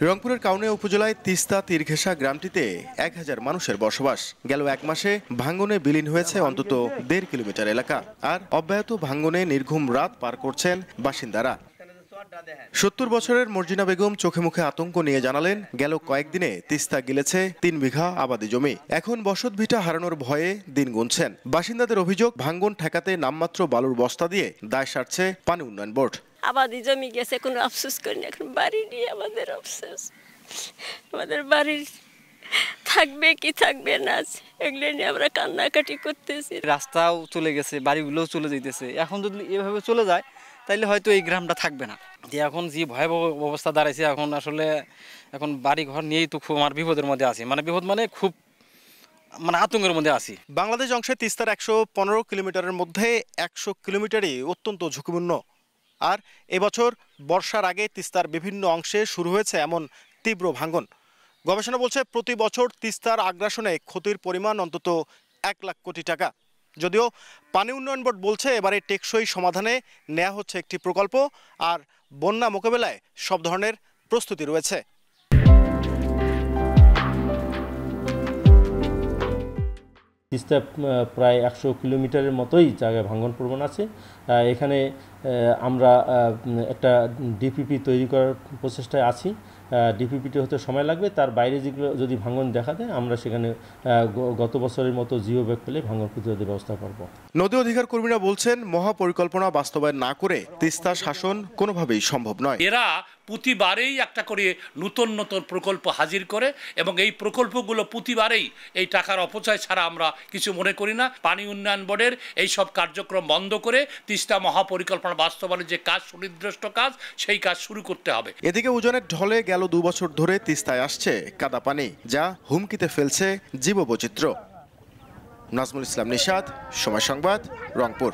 রংপুরের কাউনিয়া উপজেলায় তিস্তা তীরঘেঁষা গ্রামটিতে 1000 মানুষের বসবাস। গেল এক মাসে ভাঙনে বিলীন হয়েছে অন্তত 1.5 কিলোমিটার এলাকা। আর অব্যাহত ভাঙনে নির্ঘুম রাত পার করছেন বাসিন্দারা। 70 বছরের মর্জিনা বেগম চোখে মুখে আতঙ্ক নিয়ে জানালেন, গেল কয়েকদিনে তিস্তা গিলেছে 3 বিঘা আবাদি জমি। এখন বসতভিটা হারানোর ভয়ে দিন গুনছেন। বাসিন্দাদের অভিযোগ, ভাঙন ঠেকাতে নামমাত্র বালুর বস্তা দিয়ে দায় সারছে পানি উন্নয়ন বোর্ড। আবাদি জমি গেছে, কোনো আফসোস করি না। এখন বাড়ি নিয়ে আমাদের আফসোস। আমাদের বাড়ির থাকবে কি থাকবে না, এগুলো নিয়ে আমরা কান্নাকাটি করতেছি। রাস্তাও চলে গেছে, বাড়িগুলোও চলে যেতেছে। এখন যদি এভাবে চলে যায় তাইলে হয়তো এই গ্রামটা থাকবে না। যে এখন যে ভয়াবহ অবস্থা দাঁড়াইছে, এখন আসলে এখন বাড়ি ঘর নিয়েই তো খুব আমার বিপদের মধ্যে আছি। মানে বিপদ মানে খুব আতঙ্কের মধ্যে আছি। বাংলাদেশ অংশে তিস্তার 115 কিলোমিটারের মধ্যে 100 কিলোমিটারই অত্যন্ত ঝুঁকিপূর্ণ। আর এবছর বর্ষার আগে তিস্তার বিভিন্ন অংশে শুরু হয়েছে এমন তীব্র ভাঙন। গবেষণা বলছে, প্রতি বছর তিস্তার আগ্রাসনে ক্ষতির পরিমাণ অন্তত 1 লাখ কোটি টাকা। যদিও পানি উন্নয়ন বোর্ড বলছে, এবারে টেকসই সমাধানে নেওয়া হচ্ছে একটি প্রকল্প, আর বন্যা মোকাবেলায় সব ধরনের প্রস্তুতি রয়েছে। তিস্তা প্রায় 100 কিলোমিটারের মতোই জায়গায় ভাঙন প্রবণ আছে। এখানে আমরা একটা ডিপিপি তৈরি করার প্রচেষ্টায় আছি। ডিপিপিটি হতে সময় লাগবে। তার বাইরে যেগুলো যদি ভাঙন দেখা দেয়, আমরা সেখানে গত বছরের মতো জিও ব্যাগ ফেলে ভাঙন প্রতিরোধের ব্যবস্থা করব। নদী অধিকার কর্মীরা বলছেন, মহাপরিকল্পনা বাস্তবায়ন না করে তিস্তা শাসন কোনোভাবেই সম্ভব নয়। এরা প্রতিবারেই একটা করে নতুন নতুন প্রকল্প হাজির করে, এবং এই প্রকল্পগুলো প্রতিবারেই এই টাকার অপচয় ছাড়া আমরা কিছু মনে করি না। পানি উন্নয়ন বোর্ডের এই সব কার্যক্রম বন্ধ করে তিস্তা মহাপরিকল্পনা বাস্তবায়নের যে কাজ, সুনির্দিষ্ট কাজ, সেই কাজ শুরু করতে হবে। এদিকে উজানের ঢলে গেল 2 বছর ধরে তিস্তায় আসছে কাদা পানি, যা হুমকিতে ফেলছে জীববৈচিত্র্য। নাজমুল ইসলাম নিশাদ, সময় সংবাদ, রংপুর।